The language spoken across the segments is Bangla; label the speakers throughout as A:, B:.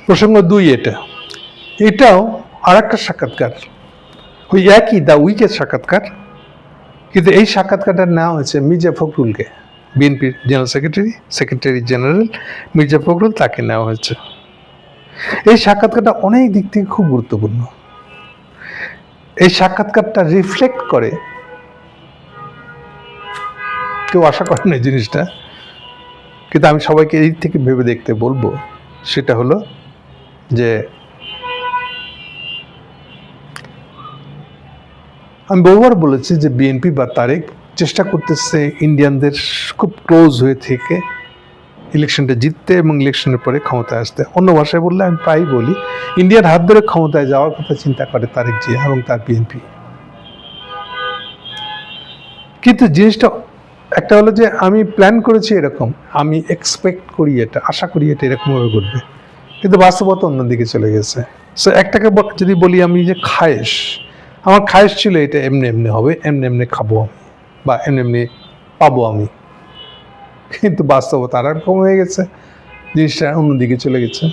A: প্রসঙ্গ 2 এটাও আর একটা সাক্ষাৎকার, ওই একই দ্য উইকের সাক্ষাৎকার, কিন্তু এই সাক্ষাৎকারটা নেওয়া হয়েছে মির্জা ফখরুলকে, বিএনপির general secretary general Mirza Fakhrul, তাকে নেওয়া হয়েছে। এই সাক্ষাৎকারটা অনেক দিক থেকে খুব গুরুত্বপূর্ণ। এই সাক্ষাৎকারটা রিফ্লেক্ট করে, কেউ আশা করে না এই জিনিসটা, কিন্তু আমি সবাইকে এই থেকে ভেবে দেখতে বলবো, সেটা হলো যে আমি বহুবার বলেছি যে বিএনপি বা তারেক চেষ্টা করতেছে ইন্ডিয়ানদের খুব ক্লোজ হয়ে থেকে ইলেকশনটা জিততে এবং ইলেকশনের পরে ক্ষমতায় আসতে। অন্য ভাষায় বললে আমি প্রায়ই বলি, ইন্ডিয়ার হাত ধরে ক্ষমতায় যাওয়ার কথা চিন্তা করে তারেক জিয়া এবং তার বিএনপি। কিন্তু জিনিসটা একটা হলো যে আমি প্ল্যান করেছি এরকম, আমি এক্সপেক্ট করি এটা, আশা করি এটা এরকমভাবে ঘটবে, কিন্তু বাস্তবতা অন্যদিকে চলে গেছে। সো একটাকে যদি বলি আমি যে খায়েশ, আমার খায়েশ ছিল এটা এমনি এমনি হবে, এমনি এমনি খাবো আমি, বা এমনি এমনি পাবো আমি, কিন্তু বাস্তবতা আর রকম হয়ে গেছে, জিনিসটা অন্যদিকে চলে গেছে।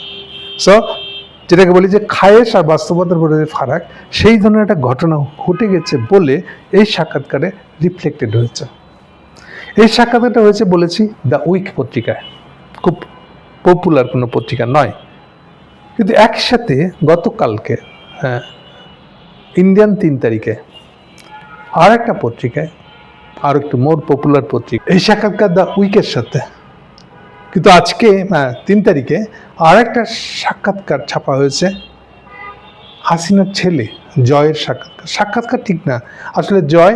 A: সো যেটাকে বলি যে খায়েশ আর বাস্তবতার মধ্যে যে ফারাক, সেই ধরনের একটা ঘটনা ঘটে গেছে বলে এই সাক্ষাৎকারে রিফ্লেক্টেড হয়েছে। এই সাক্ষাৎকারটা হয়েছে বলেছি দ্য উইক পত্রিকায়, খুব পপুলার কোনো পত্রিকা নয়, কিন্তু একসাথে গতকালকে ইন্ডিয়ান 3 তারিখে আর একটা পত্রিকায়, আর একটু মোর পপুলার পত্রিকা, এই সাক্ষাৎকার দ্য উইকের সাথে। কিন্তু আজকে 3 তারিখে আর একটা সাক্ষাৎকার ছাপা হয়েছে হাসিনার ছেলে জয়ের সাক্ষাৎকার ঠিক না, আসলে জয়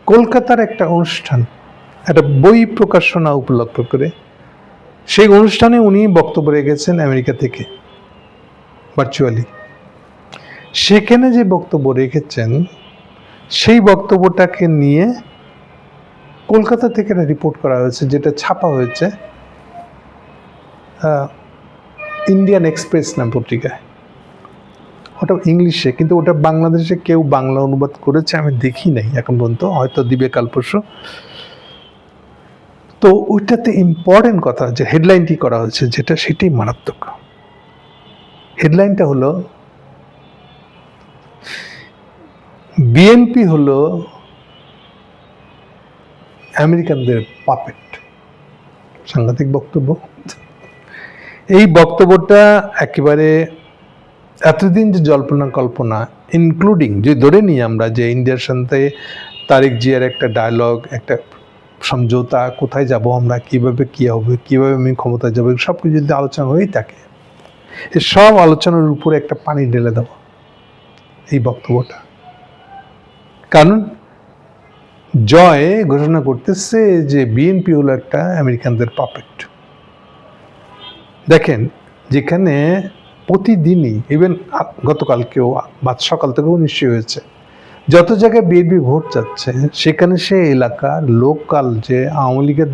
A: কলকাতার একটা অনুষ্ঠান, একটা বই প্রকাশনা উপলক্ষ করে, সেই অনুষ্ঠানে উনি বক্তব্য রেখেছেন আমেরিকা থেকে ভার্চুয়ালি। সেখানে যে বক্তব্য রেখেছেন সেই বক্তব্যটাকে নিয়ে কলকাতা থেকে একটা রিপোর্ট করা হয়েছে, যেটা ছাপা হয়েছে ইন্ডিয়ান এক্সপ্রেস নাম পত্রিকায়। ওটা ইংলিশে, কিন্তু ওটা বাংলাদেশে কেউ বাংলা অনুবাদ করেছে আমি দেখি নাই এখন পর্যন্ত, হয়তো দিবে কাল পরশু। তো ওইটাতে ইম্পর্টেন্ট কথা যে হেডলাইনটি করা হয়েছে যেটা, সেটাই মারাত্মক। হেডলাইনটা হলো বিএনপি হলো আমেরিকানদের পাপেট। সাংঘাতিক বক্তব্য। এই বক্তব্যটা একেবারে এতদিন যে জল্পনা কল্পনা, ইনক্লুডিং যে ধরে নিই আমরা যে ইন্ডিয়ার সাথে তারেক জিয়ার একটা ডায়লগ, একটা সমঝোতা, কোথায় যাব আমরা, কিভাবে কী হবে, কীভাবে আমি ক্ষমতায় যাবো, সব কিছু যদি আলোচনা হয়েই থাকে, এই সব আলোচনার উপরে একটা পানি ঢেলে দেওয়া এই বক্তব্যটা। কারণ জয় ঘোষণা করতেছে যে বিএনপি হলো একটা আমেরিকানদের পাপেট। দেখেন, যেখানে প্রতিদিনই, ইভেন গতকালকেও বা সকাল থেকেও নিশ্চয় হয়েছে, যত জায়গায় বিএনপি ভোট যাচ্ছে সেখানে সে এলাকার লোকাল যে আওয়ামী লীগের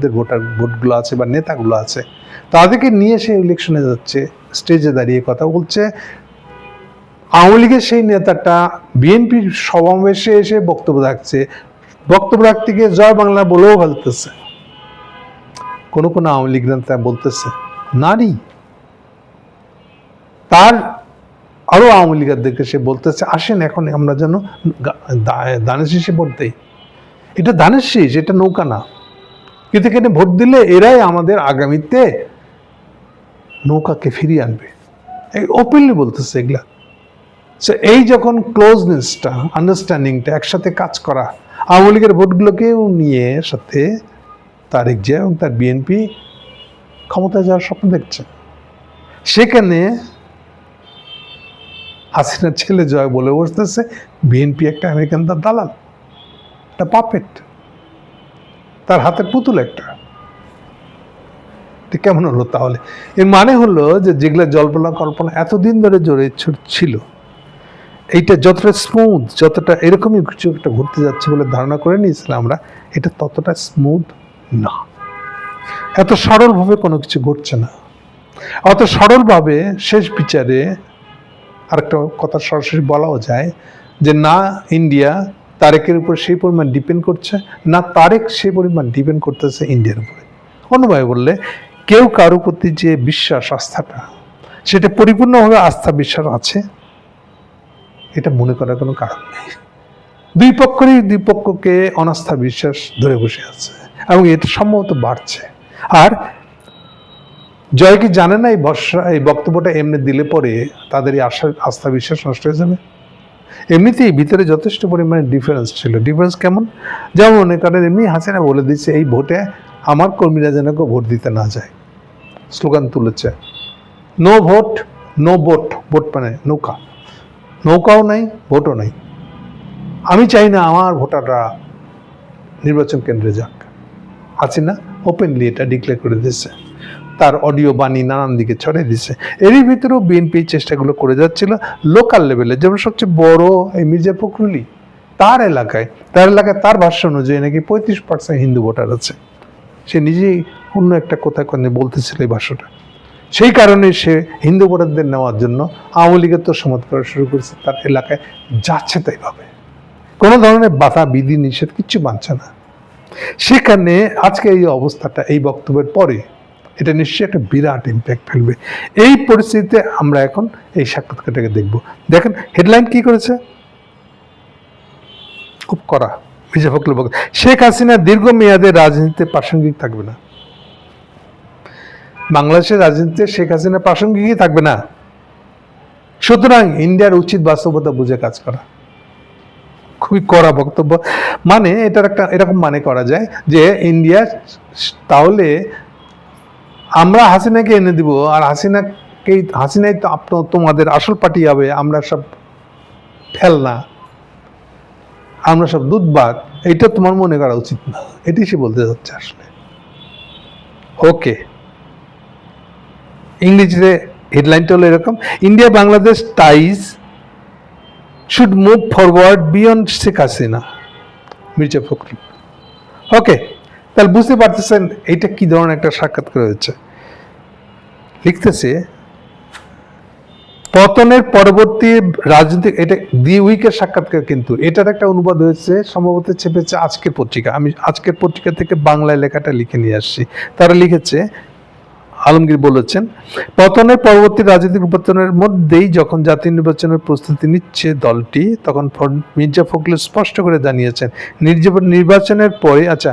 A: ভোটগুলো আছে বা নেতাগুলো আছে, তাদেরকে নিয়ে সে ইলেকশনে যাচ্ছে, স্টেজে দাঁড়িয়ে কথা বলছে। আওয়ামী লীগের সেই নেতাটা বিএনপির সমাবেশে এসে বক্তব্য রাখতে গিয়ে জয় বাংলা বলেও ফেলতেছে। কোনো আওয়ামী লীগ নেতা বলতেছে নারী, তার আরো আওয়ামী লীগেরদেরকে সে বলতেছে আসেন এখন আমরা যেন ধানের শীষে ভোট দেই। এটা ধানের শীষ, এটা নৌকা না, কিন্তু এখানে ভোট দিলে এরাই আমাদের আগামীতে নৌকাকে ফিরিয়ে আনবে, ওপেনলি বলতেছে এগুলা। এই যখন ক্লোজনেসটা, আন্ডারস্ট্যান্ডিংটা, একসাথে কাজ করা, আওয়ামী লীগের ভোটগুলোকেও নিয়ে সাথে তারেক জিয়া এবং তার বিএনপি ক্ষমতায় যাওয়ার স্বপ্ন দেখছে, সেখানে হাসিনার ছেলে জয় বলে বসতেছে বিএনপি একটা আমেরিকান তার দালাল, একটা পাপেট, তার হাতের পুতুল একটা। কেমন হলো তাহলে? এর মানে হলো যে যেগুলো জল্পনা কল্পনা এতদিন ধরে জোরে ছিল, এইটা যতটা স্মুথ, যতটা এরকমই কিছু একটা ঘুরতে যাচ্ছে বলে ধারণা করে নিয়েছিলাম আমরা, এটা ততটা স্মুথ না। এত সরলভাবে কোনো কিছু ঘটছে না। অত সরলভাবে শেষ বিচারে আরেকটা কথা সরাসরি বলাও যায় যে না ইন্ডিয়া তারেকের উপর সেই পরিমাণ ডিপেন্ড করছে, না তারেক সেই পরিমাণ ডিপেন্ড করতেছে ইন্ডিয়ার উপরে। অন্যভাবে বললে, কেউ কারো প্রতি যে বিশ্বাস, আস্থাটা, সেটা পরিপূর্ণভাবে আস্থা বিশ্বাস আছে এটা মনে করার কোনো কারণ নেই। দুই পক্ষকে অনাস্থা বিশ্বাস ধরে বসে আছে এবং এটা সম্ভবত বাড়ছে। আর জয় কি জানে না এই বক্তব্যটা এমনি দিলে পরে তাদের এই আস্থা বিশ্বাস নষ্ট হয়ে যাবে। এমনিতেই ভিতরে যথেষ্ট পরিমাণে ডিফারেন্স ছিল। ডিফারেন্স কেমন? যেমন মনে করেন এমনি হাসিনা বলে দিচ্ছে এই ভোটে আমার কর্মীরা যেন কেউ ভোট দিতে না যায়, স্লোগান তুলেছে no vote no vote, vote মানে নৌকা, নৌকাও নাই ভোটও নাই, আমি চাই না আমার ভোটাররা নির্বাচন কেন্দ্রে যাক। হাসিনা ওপেনলি এটা ডিক্লেয়ার করে দিয়েছে, তার অডিও বাণী নানান দিকে ছড়িয়ে দিচ্ছে। এরই ভিতরেও বিএনপি চেষ্টাগুলো করে যাচ্ছিল লোকাল লেভেলে। যেমন সবচেয়ে বড় এই মির্জা ফখরুলই তার এলাকায় তার ভাষ্য অনুযায়ী নাকি 35% হিন্দু ভোটার আছে। সে নিজেই অন্য একটা কোথায় বলতেছিল এই ভাষ্যটা। সেই কারণে সে হিন্দু ভোটারদের নেওয়ার জন্য আওয়ামী লীগের তো সমর্থন করা শুরু করেছে, তার এলাকায় যাচ্ছে তাই ভাবে, কোনো ধরনের বাধা বিধি নিষেধ কিচ্ছু মানছে না। সেখানে আজকে এই অবস্থাটা এই বক্তব্যের পরে এটা নিশ্চয়ই একটা বিরাট ইম্প্যাক্ট ফেলবে। এই পরিস্থিতিতে আমরা এখন এই সাক্ষাৎকারটাকে দেখব। দেখেন হেডলাইন কি করেছে, খুব কড়া। মির্জা ফখরুল বলেন শেখ হাসিনা দীর্ঘমেয়াদে রাজনীতিতে প্রাসঙ্গিক থাকবে না। বাংলাদেশের রাজনীতিতে শেখ হাসিনা প্রাসঙ্গিকই থাকবে না, সুতরাং ইন্ডিয়ার উচিত বাস্তবতা বুঝে কাজ করা। খুবই কড়া বক্তব্য। মানে এটার একটা এরকম মানে করা যায় যে ইন্ডিয়া তাহলে আমরা হাসিনাকে এনে দিব আর হাসিনাই তো তোমাদের আসল পার্টি হবে, আমরা সব ফেলনা, আমরা সব দুধবাগ, এইটা তোমার মনে করা উচিত না। এটি সে বলতে যাচ্ছে আসলে। ওকে, ইংরেজিতে হেডলাইনটা হলো এরকম, India Bangladesh ties should move forward beyond Sheikh Hasina, Mirza Fakhrul. Okay, তাহলে বুঝতে পারতেছেন এইটা কি ধরনের একটা সাক্ষাৎকার হয়েছে। লিখতেছে পতনের পরবর্তী রাজনৈতিক, এটা দি উইকের সাক্ষাৎকার, কিন্তু এটার একটা অনুবাদ হয়েছে সম্ভবত ছেপেছে আজকের পত্রিকা। আমি আজকের পত্রিকা থেকে বাংলায় লেখাটা লিখে নিয়ে আসছি। তারা লিখেছে, আলমগীর বলেছেন পতনের পরবর্তী রাজনৈতিক পতনের মধ্যেই যখন জাতীয় নির্বাচনের প্রস্তুতি নিচ্ছে দলটি, তখন মির্জা ফখরুল স্পষ্ট করে জানিয়েছেন নির্বাচনের পরে, আচ্ছা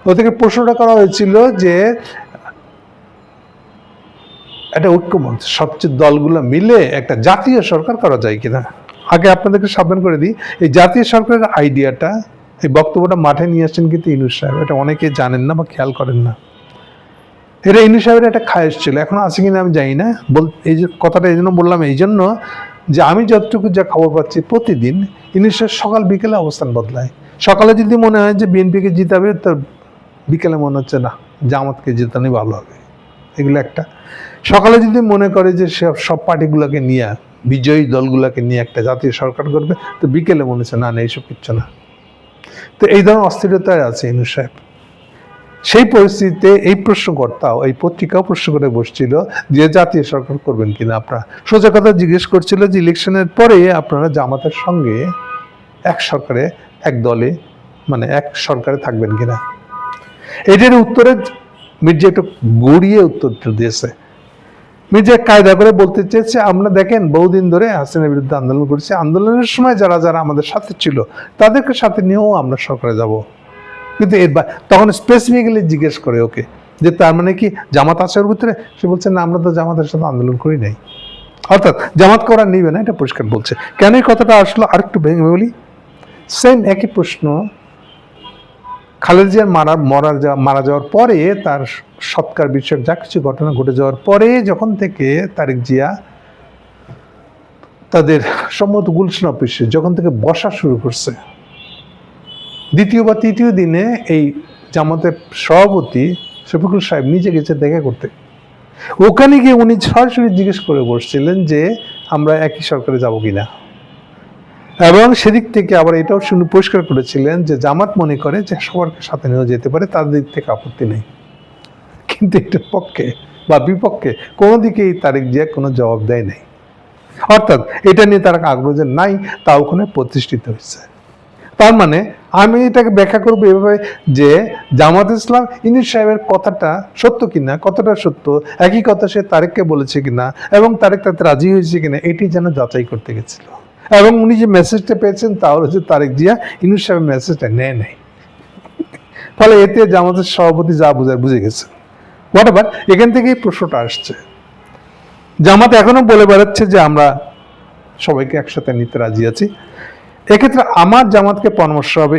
A: ওদেরকে প্রশ্নটা করা হয়েছিল যে একটা ঐক্যমঞ্চ সবচেয়ে দলগুলো মিলে একটা জাতীয় সরকার করা যায় কিনা। আগে আপনাদেরকে সাবধান করে দিই, এই জাতীয় সরকারের আইডিয়াটা, এই বক্তব্যটা মাঠে নিয়ে আসছেন কিন্তু ইউনূস সাহেব। এটা অনেকে জানেন না বা খেয়াল করেন না। এটা ইউনূস সাহেবের একটা খায়েশ ছিল, এখন আছে কিনা আমি জানি না। এই যে কথাটা এই জন্য বললাম, এই জন্য যে আমি যতটুকু যা খবর পাচ্ছি প্রতিদিন ইউনূস সাহেব সকাল বিকেলে অবস্থান বদলায়। সকালে যদি মনে হয় যে বিএনপিকে জিতাবে, তো বিকেলে মনে হচ্ছে না জামাতকে জেতানোই ভালো হবে। এগুলো একটা। সকালে যদি মনে করে যে সব পার্টিগুলোকে নিয়ে, বিজয়ী দলগুলোকে নিয়ে একটা জাতীয় সরকার করবে, তো বিকেলে মনে হচ্ছে না এইসব কিচ্ছু না। তো এই ধরনের অস্থিরতায় আছে ইউনূস সাহেব। সেই পরিস্থিতিতে এই প্রশ্নকর্তাও, এই পত্রিকাও প্রশ্ন করে বসছিল যে জাতীয় সরকার করবেন কিনা। আপনারা সোজা কথা জিজ্ঞেস করছিল যে ইলেকশনের পরে আপনারা জামাতের সঙ্গে এক সরকারে, এক দলে, মানে এক সরকারে থাকবেন কিনা। এটার উত্তরে মির্জা একটু গড়িয়ে উত্তর দিয়েছে। মির্জা কায়দা করে বলতে চেয়েছে, আমরা দেখেন বহুদিন ধরে হাসিনার বিরুদ্ধে আন্দোলন করেছি, আন্দোলনের সময় যারা যারা আমাদের সাথে ছিল তাদেরকে সাথে নিয়েও আমরা সরকারে যাব। কিন্তু তখন স্পেসিফিক্যালি জিজ্ঞেস করে ওকে যে তার মানে কি জামাত আছে ওর ভিতরে? সে বলছে না, আমরা তো জামাতের সাথে আন্দোলন করি নাই। অর্থাৎ জামাত করা নিবে না, এটা পরিষ্কার বলছে। কেন এই কথাটা আসলো আরেকটু ভেঙে বলি। সেম একই প্রশ্ন খালেদা জিয়ার মারা যাওয়ার পরে, তার সৎকার বিষয়ক যা কিছু ঘটনা ঘটে যাওয়ার পরে, যখন থেকে তারেক জিয়া তাদের সম্মত গুলশান অফিসে যখন থেকে বসা শুরু করছে, দ্বিতীয় বা তৃতীয় দিনে এই জামাতের সভাপতি শফিকুল সাহেব নিজে গেছে দেখা করতে। ওখানে গিয়ে উনি সরাসরি জিজ্ঞেস করে বসছিলেন যে আমরা একই সরকারে যাব কিনা, এবং সেদিক থেকে আবার এটাও শুনে পরিষ্কার করেছিলেন যে জামাত মনে করে যে সবার সাথে নিয়েও যেতে পারে, তাদের দিক থেকে আপত্তি নেই। কিন্তু এটার পক্ষে বা বিপক্ষে কোনো দিকেই তারেক জিয়া কোনো জবাব দেয় নাই। অর্থাৎ এটা নিয়ে তার আগ্রহ যে নাই তা ওখানে প্রতিষ্ঠিত হয়েছে। তার মানে আমি এটাকে ব্যাখ্যা করবো এভাবে যে জামাত ইসলাম ইউনূস সাহেবের কথাটা সত্য কিনা, কতটা সত্য, একই কথা সে তারেককে বলেছে কিনা এবং তারেক তাতে রাজি হয়েছে কিনা, এটি যেন যাচাই করতে গেছিল। এবং উনি যে মেসেজটা পেয়েছেন তা হলো যে তারেক জিয়া ইউনূস সাহেবের মেসেজটা নেয় নাই। ফলে এতে জামাতের সভাপতি যা বুঝার বুঝে গেছে। হোয়াটএভার, এখান থেকেই প্রশ্নটা আসছে। জামাত এখনো বলে বেড়াচ্ছে যে আমরা সবাইকে একসাথে নিতে রাজি আছি। এক্ষেত্রে আমার জামাতকে পরামর্শ হবে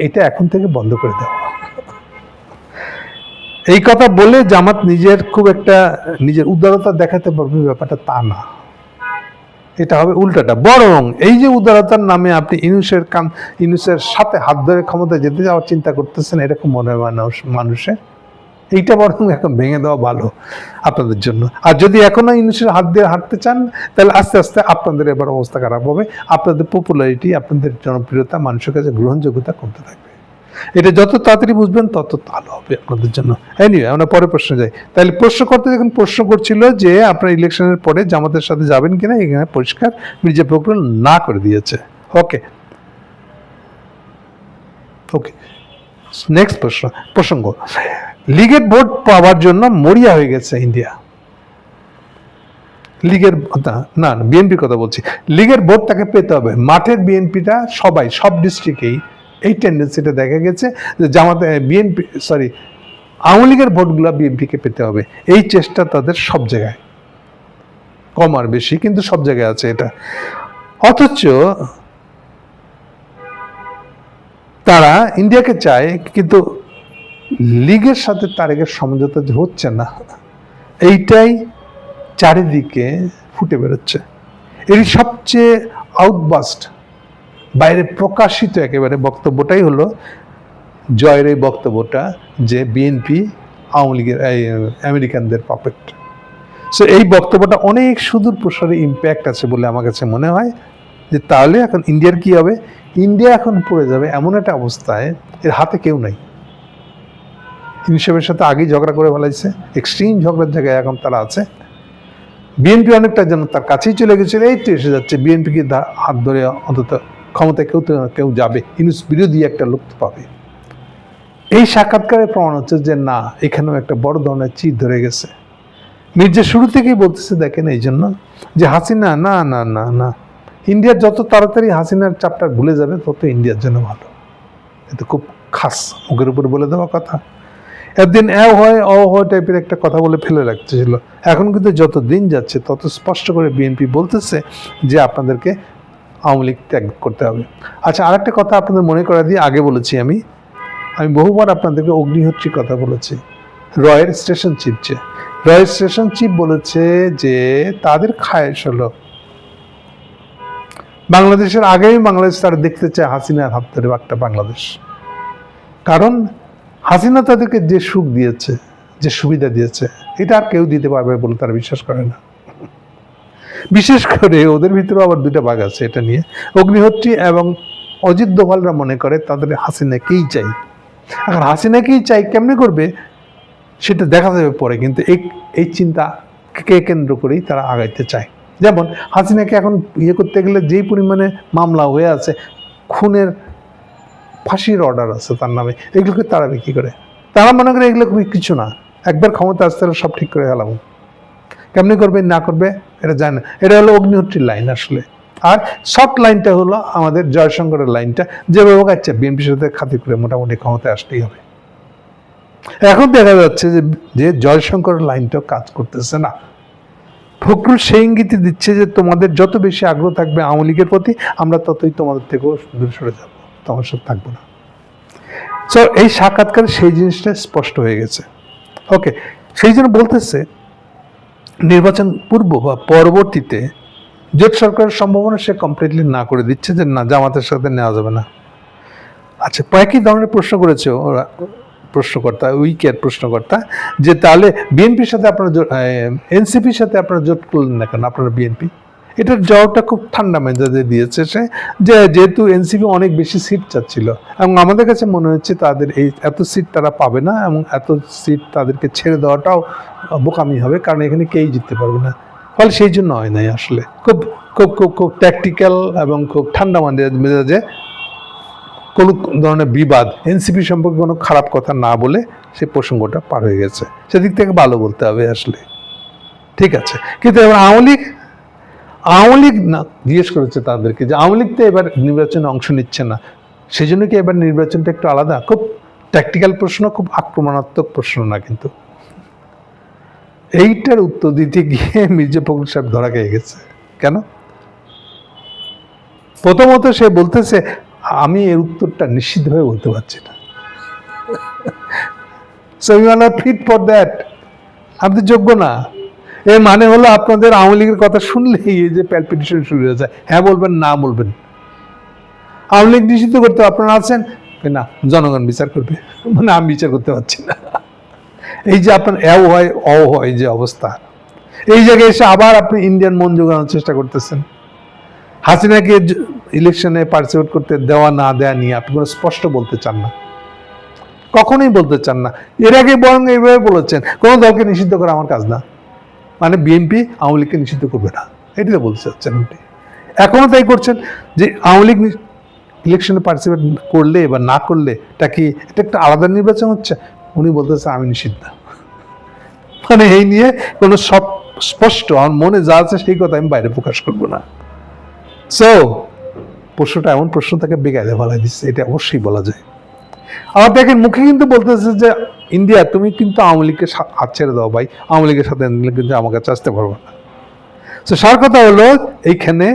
A: এইটা এখন থেকে বন্ধ করে দেওয়া। এই কথা বলে জামাত নিজের খুব একটা নিজের উদারতা দেখাতে পারবে ব্যাপারটা তা না, এটা হবে উল্টাটা। বরং এই যে উদারতার নামে আপনি ইউনূসের সাথে হাত ধরে ক্ষমতায় যেতে যাওয়ার চিন্তা করতেছেন, এরকম মনে হয় মানুষের, এইটা বরং এখন ভেঙে দেওয়া ভালো আপনাদের জন্য। আর যদি এখনো ইউনূসের হাত দিয়ে হাঁটতে চান, তাহলে আস্তে আস্তে আপনাদের এবার অবস্থা খারাপ হবে। আপনাদের পপুলারিটি, আপনাদের জনপ্রিয়তা, মানুষের কাছে গ্রহণযোগ্যতা কমতে থাকবে। এটা যত তাড়াতাড়ি বুঝবেন তত ভালো হবে আপনাদের জন্য। এনিওয়ে, আমরা পরে প্রশ্ন যাই। তাহলে প্রশ্নকর্তা যখন প্রশ্ন করছিল যে আপনার ইলেকশনের পরে জামাতের সাথে যাবেন কিনা, এখানে পরিষ্কার মির্জা ফখরুল না করে দিয়েছে। ওকে, নেক্সট প্রসঙ্গ, লীগের ভোট পাওয়ার জন্য মরিয়া হয়ে গেছে ইন্ডিয়া। লীগের না, বিএনপির কথা বলছি। লীগের ভোট তাকে পেতে হবে। মাঠের বিএনপিটা সব ডিস্ট্রিক্টেই এই টেন্ডেন্সিটা দেখা গেছে যে আওয়ামী লীগের ভোটগুলো বিএনপিকে পেতে হবে। এই চেষ্টা তাদের সব জায়গায়, কম আর বেশি, কিন্তু সব জায়গায় আছে এটা। অথচ তারা ইন্ডিয়াকে চায়, কিন্তু লীগের সাথে তারেকের সমঝোতা যে হচ্ছে না, এইটাই চারিদিকে ফুটে বেরোচ্ছে। এর সবচেয়ে আউটবাস্ট, বাইরে প্রকাশিত একেবারে বক্তব্যটাই হলো জয়ের এই বক্তব্যটা যে বিএনপি আওয়ামী লীগের আমেরিকানদের পাপেট। সো এই বক্তব্যটা অনেক সুদূর প্রসারী ইম্প্যাক্ট আছে বলে আমার কাছে মনে হয়। যে তাহলে এখন ইন্ডিয়ার কি হবে? ইন্ডিয়া এখন পড়ে যাবে এমন একটা অবস্থায়, এর হাতে কেউ নাই। ইউনিসেফের সাথে আগেই ঝগড়া করে ফেলাইছে, এক্সট্রিম ঝগড়ার জায়গায় এখন তারা আছে। বিএনপি অনেকটা যেন তার কাছেই চলে গেছিল, এই তো এসে যাচ্ছে। বিএনপিকে হাত ধরে অন্তত ক্ষমতায় কেউ যাবে, ইউনূস বিরোধী একটা লোক পাবে। এই সাক্ষাৎকারে প্রমাণ হচ্ছে যে না, এখানেও একটা বড় ধরনের চির ধরে গেছে। মির্জা শুরু থেকেই বলতেছে, দেখেন এই জন্য যে হাসিনা না না না না, ইন্ডিয়ার যত তাড়াতাড়ি হাসিনার চাপটা ভুলে যাবে তত ইন্ডিয়ার জন্য ভালো। এটা খুব খাস মুখের উপর বলে দেওয়া কথা। একদিন হয় টাইপের একটা কথা বলে ফেলে রাখতেছিল। এখন কিন্তু যত দিন যাচ্ছে তত স্পষ্ট করে বিএনপি বলতেছে যে আপনাদেরকে আওয়ামী লীগ ত্যাগ করতে হবে। আচ্ছা, আর একটা কথা আপনাদের মনে করা দিয়ে আগে বলেছি আমি বহুবার আপনাদেরকে অগ্নিহোত্রীর কথা বলেছি। রয়ের স্টেশন চিফ বলেছে যে তাদের খায়েশ হলো বাংলাদেশের আগেই বাংলাদেশ তারা দেখতে চায় হাসিনার হাত ধরে একটা বাংলাদেশ। কারণ হাসিনা তাদেরকে যে সুখ দিয়েছে, যে সুবিধা দিয়েছে, এটা আর কেউ দিতে পারবে বলে তারা বিশ্বাস করে না। বিশেষ করে ওদের ভিতরে আবার দুইটা ভাগ আছে এটা নিয়ে। অগ্নিহোত্রী এবং অজিত দোভালরা মনে করে তাদের হাসিনাকেই চাই। এখন হাসিনাকেই চাই কেমনে করবে সেটা দেখা যাবে পরে, কিন্তু এই চিন্তাকে কেন্দ্র করেই তারা আগাইতে চায়। যেমন হাসিনাকে এখন করতে গেলে যেই পরিমাণে মামলা হয়ে আছে, খুনের ফাঁসির অর্ডার আছে তার নামে, এগুলোকে তারা বিক্রি করে। তারা মনে করে এগুলো কিছু না, একবার ক্ষমতা আসতে হলে সব ঠিক করে গেলাম। কেমনি করবে না করবে এটা জানে না। এটা হলো অগ্নিহোত্রীর লাইন আসলে। আর শর্ট লাইনটা হলো আমাদের জয়শঙ্করের লাইনটা, যেভাবে আচ্ছা বিএনপির সাথে খাতির করে মোটামুটি ক্ষমতায় আসতেই হবে। এখন দেখা যাচ্ছে যে জয়শঙ্করের লাইনটাও কাজ করতেছে না। ফখরুল সেই ইঙ্গিতই দিচ্ছে যে তোমাদের যত বেশি আগ্রহ থাকবে আওয়ামী লীগের প্রতি, আমরা ততই তোমাদের থেকেও দূরে সরে যাবো, তোমার সাথে থাকবো না। সো এই সাক্ষাৎকারে সেই জিনিসটা স্পষ্ট হয়ে গেছে। ওকে, সেই জন্য বলতেছে নির্বাচন পূর্ব বা পরবর্তীতে জোট সরকারের সম্ভাবনা সে কমপ্লিটলি না করে দিচ্ছে, যে না, জামাতের সাথে নেওয়া যাবে না। আচ্ছা, একই ধরনের প্রশ্ন করেছে ওরা প্রশ্নকর্তা যে তাহলে বিএনপির সাথে আপনারা এনসিপির সাথে আপনারা জোট করলেন না কেন আপনারা বিএনপি? এটার জবাবটা খুব ঠান্ডা মেজাজে দিয়েছে সে, যে যেহেতু এনসিপি অনেক বেশি সিট চাচ্ছিল এবং আমাদের কাছে মনে হচ্ছে তাদের এত সিট তারা পাবে না, এবং এত সিট তাদেরকে ছেড়ে দেওয়াটাও বোকামি হবে, কারণ এখানে কেউই জিততে পারবে না। ফলে সেই জন্য হয় নাই। আসলে খুব খুব খুব খুব ট্যাকটিক্যাল এবং খুব ঠান্ডা মেজাজে কোনো ধরনের বিবাদ, এনসিপি সম্পর্কে কোনো খারাপ কথা না বলে সে প্রসঙ্গটা পার হয়ে গেছে, সেদিক থেকে ভালো বলতে হবে আসলে, ঠিক আছে। কিন্তু এবার আওয়ামী লীগ না জিজ্ঞেস করেছে তাদেরকে যে আওয়ামী লীগ তো এবার নির্বাচনে অংশ নিচ্ছে না, সেই জন্য কি এবার নির্বাচনটা একটু আলাদা? খুব ট্যাকটিক্যাল প্রশ্ন, খুব আক্রমণাত্মক প্রশ্ন না কিন্তু। এইটার উত্তর দিতে গিয়ে মির্জা ফখরুল সাহেব ধরা খেয়ে গেছে। কেন? প্রথমত সে বলতেছে আমি এর উত্তরটা নিশ্চিতভাবে বলতে পারছি না, so you are not fit for that, আপনি যোগ্য না। এর মানে হলো আপনাদের আওয়ামী লীগের কথা শুনলেই এই যে প্যালপিটেশন শুরু হয়ে যায়, হ্যাঁ বলবেন না বলবেন। আওয়ামী লীগ নিষিদ্ধ করতে আপনারা আছেন না, জনগণ বিচার করবে, মানে আমি বিচার করতে পারছি না। এই যে আপনার হয় যে অবস্থা, এই জায়গায় এসে আবার আপনি ইন্ডিয়ান মন জোগানোর চেষ্টা করতেছেন। হাসিনাকে ইলেকশনে পার্টিসিপেট করতে দেওয়া না দেওয়া নিয়ে আপনি কোনো স্পষ্ট বলতে চান না, কখনোই বলতে চান না। এর আগে বরং এইভাবে বলেছেন কোনো দলকে নিষিদ্ধ করা আমার কাজ না, মানে বিএনপি আওয়ামী লীগকে নিষিদ্ধ করবে না, এটি তো বলতে চাচ্ছেন উনি। এখনো তাই করছেন যে আওয়ামী লীগ ইলেকশনে পার্টিসিপেট করলে বা না করলে এটা কি এটা একটা আলাদা নির্বাচন হচ্ছে, উনি বলতেছে আমি নিষিদ্ধ। মানে এই নিয়ে কোনো সব স্পষ্ট আমার মনে যা আছে সেই কথা আমি বাইরে প্রকাশ করবো না। সো প্রশ্নটা এমন প্রশ্ন তাকে বেকায়দা ফেলাই দিচ্ছে, এটা অবশ্যই বলা যায়। আবার দেখেন মুখে কিন্তু বলতেছে যে ইন্ডিয়া তুমি কিন্তু আওয়ামী লীগকে হাত ছেড়ে দাও ভাই, আওয়ামী লীগের সাথে কিন্তু আমার কাছে আসতে পারবো না। তো সার কথা হলো এইখানে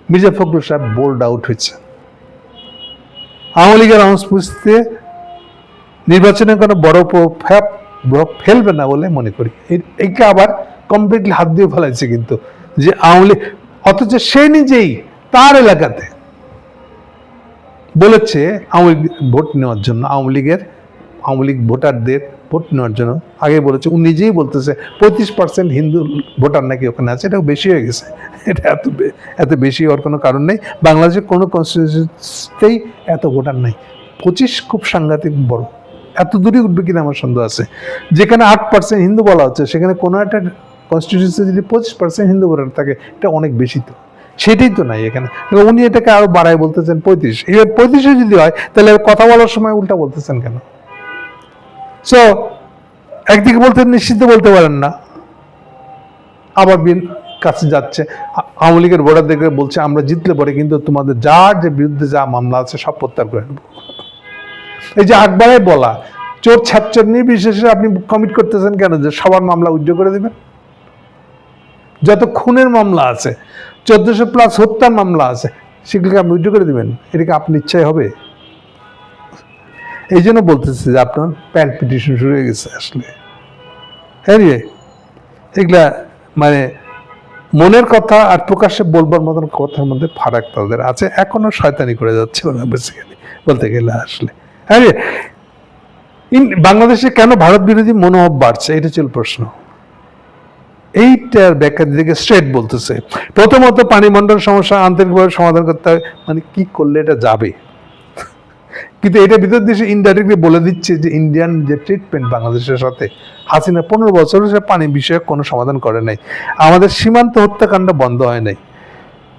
A: মির্জা ফখরুল সাহেব বোল্ড আউট হয়েছে। আওয়ামী লীগের অনুপস্থিতিতে নির্বাচনে কোনো বড় প্রভাব ফেলবে না বলে মনে করি। এইটা আবার কমপ্লিটলি হাত দিয়ে ফেলাইছে কিন্তু, যে আওয়ামী লীগ, অথচ সে নিজেই তার এলাকাতে বলেছে আওয়ামী লীগ ভোট নেওয়ার জন্য, আওয়ামী লীগ ভোটারদের ভোট নেওয়ার জন্য আগে বলেছে। উনি নিজেই বলতেছে 35% হিন্দু ভোটার নাকি ওখানে আছে, এটাও বেশি হয়ে গেছে। এটা এত বেশি হওয়ার কোনো কারণ নেই, বাংলাদেশের কোনো কনস্টিটিউয়েন্সিতেই এত ভোটার নাই। 25 খুব সাংঘাতিক বড়, এত দূরে উঠবে কিনা আমার সন্দেহ আছে। যেখানে 8% হিন্দু বলা হচ্ছে, সেখানে কোনো একটা কনস্টিটিউয়েন্সি যদি 25% হিন্দু ভোটার থাকে, এটা অনেক বেশি। তো সেটাই তো নাই এখানে, উনি এটাকে আরো বাড়ায় বলতেছেন 35। এবার 35 যদি হয় তাহলে কথা বলার সময় উল্টা বলতেছেন কেন? সো একদিকে বলতে নিশ্চিত বলতে পারেন না, আবার কাছে যাচ্ছে আওয়ামী লীগের ভোটারদেরকে বলছে আমরা জিতলে পরে কিন্তু তোমাদের যার যে বিরুদ্ধে যা মামলা আছে সব প্রত্যাহার করে নেব। এই যে একবারে বলা চোর ছাত্র নির্বিশেষে আপনি কমিট করতেছেন কেন যে সবার মামলা উজ্জ্ব করে দেবেন? যত খুনের মামলা আছে, 1400+ হত্যার মামলা আছে, সেগুলোকে আপনি উজ্জ্ব করে দেবেন? এটাকে আপনার ইচ্ছাই হবে? এই জন্য বলতেছে যে আপনার প্যালপিটেশন শুরু হয়ে গেছে আসলে। হ্যাঁ রে, এগুলা মানে মনের কথা আর প্রকাশ্যে বলবার মতন কথার মধ্যে ফারাক তাদের আছে, এখনো শয়তানি করে যাচ্ছে ওরা বেসিক্যালি বলতে গেলে আসলে। হ্যাঁ রে, বাংলাদেশে কেন ভারত বিরোধী মনোভাব বাড়ছে, এটা ছিল প্রশ্ন। এইটার ব্যাখ্যা দিকে স্ট্রেট বলতেছে প্রথমত পানি বন্টন সমস্যা আন্তরিকভাবে সমাধান করতে হবে। মানে কি করলে এটা যাবে? কিন্তু এটা ভিতর দেশে ইনডাইরেক্টলি বলে দিচ্ছে যে ইন্ডিয়ান যে ট্রিটমেন্ট বাংলাদেশের সাথে, হাসিনা 15 বছর সে পানি বিষয়ক কোনো সমাধান করে নাই, আমাদের সীমান্ত হত্যাকাণ্ড বন্ধ হয় নাই,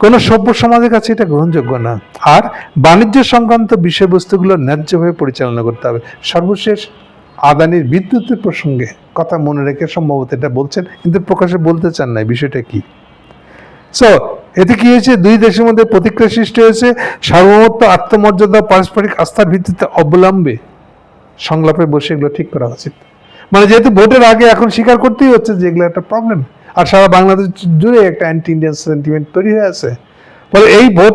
A: কোনো সভ্য সমাজের কাছে এটা গ্রহণযোগ্য না। আর বাণিজ্য সংক্রান্ত বিষয়বস্তুগুলো ন্যায্যভাবে পরিচালনা করতে হবে। সর্বশেষ আদানির বিদ্যুতের প্রসঙ্গে কথা মনে রেখে সম্ভবত এটা বলছেন, কিন্তু প্রকাশে বলতে চান না বিষয়টা কি। সো এতে কি হয়েছে? দুই দেশের মধ্যে প্রতিক্রিয়া সৃষ্টি হয়েছে। সার্বভৌমত্ব, আত্মমর্যাদা, পারস্পরিক আস্থার ভিত্তিতে অবলম্বে সংলাপে বসে এগুলো ঠিক করা উচিত। মানে যেহেতু ভোটের আগে এখন স্বীকার করতেই হচ্ছে যে এগুলো একটা প্রবলেম, আর সারা বাংলাদেশ জুড়ে একটা অ্যান্টি ইন্ডিয়ান সেন্টিমেন্ট তৈরি হয়ে আছে। ফলে এই ভোট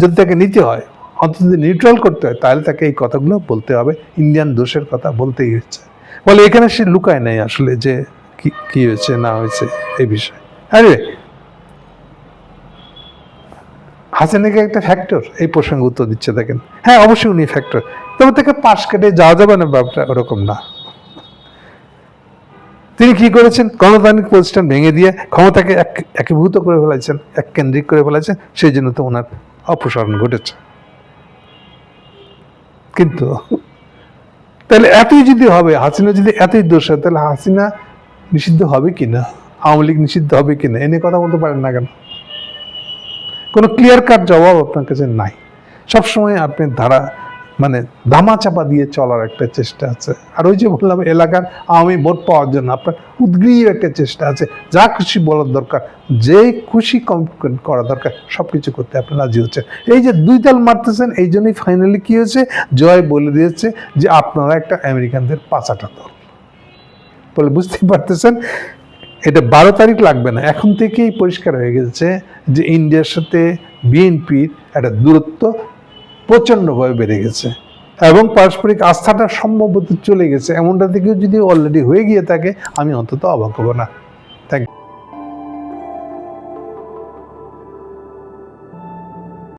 A: যদি তাকে নিতে হয়, অন্তত যদি নিউট্রাল করতে হয়, তাহলে তাকে এই কথাগুলো বলতে হবে, ইন্ডিয়ান দোষের কথা বলতেই হচ্ছে। ফলে এখানে সে লুকায় নাই আসলে যে কি হয়েছে না হয়েছে এই বিষয়ে। আরে হাসিনাকে একটা ফ্যাক্টর এই প্রসঙ্গে উত্তর দিচ্ছে দেখেন। হ্যাঁ অবশ্যই উনি ফ্যাক্টর, তবে তাকে পাশ কেটে যাওয়া যাবে না, ব্যাপারটা ওরকম না। তিনি কি করেছেন? গণতান্ত্রিক প্রতিষ্ঠান ভেঙে দিয়ে ক্ষমতাকে একীভূত করে ফেলাইছেন, এক কেন্দ্রিক করে ফেলাইছেন, সেই জন্য তো ওনার অপসারণ ঘটেছে। কিন্তু তাহলে এতই যদি হবে, হাসিনা যদি এতই দোষ হয়, তাহলে হাসিনা নিষিদ্ধ হবে কিনা, আওয়ামী লীগ নিষিদ্ধ হবে কিনা, এনে কথা বলতে পারেন না কেন? কোনো ক্লিয়ার কাট জবাব আপনার কাছে নাই। সবসময় আপনি মানে ধামাচাপা দিয়ে চলার একটা চেষ্টা আছে। আর ওই যে বললাম এলাকার আওয়ামী ভোট পাওয়ার জন্য আপনার উদ্গ্রীব একটা চেষ্টা আছে, যা খুশি বলার দরকার, যে খুশি কমিটমেন্ট করা দরকার সব কিছু করতে আপনি রাজি হচ্ছেন। এই যে 2 তাল মারতেছেন, এই জন্যই ফাইনালি কি হয়েছে, জয় বলে দিয়েছে যে আপনারা একটা আমেরিকানদের পাচাটা দল বলে। বুঝতেই পারতেছেন এটা 12 তারিখ লাগবে না, এখন থেকেই পরিষ্কার হয়ে গেছে যে ইন্ডিয়ার সাথে বিএনপির একটা দূরত্ব প্রচণ্ডভাবে বেড়ে গেছে এবং পারস্পরিক আস্থাটা সম্ভবত চলে গেছে। এমনটা থেকেও যদি অলরেডি হয়ে গিয়ে থাকে, আমি অন্তত অবাক হব না। Thank you.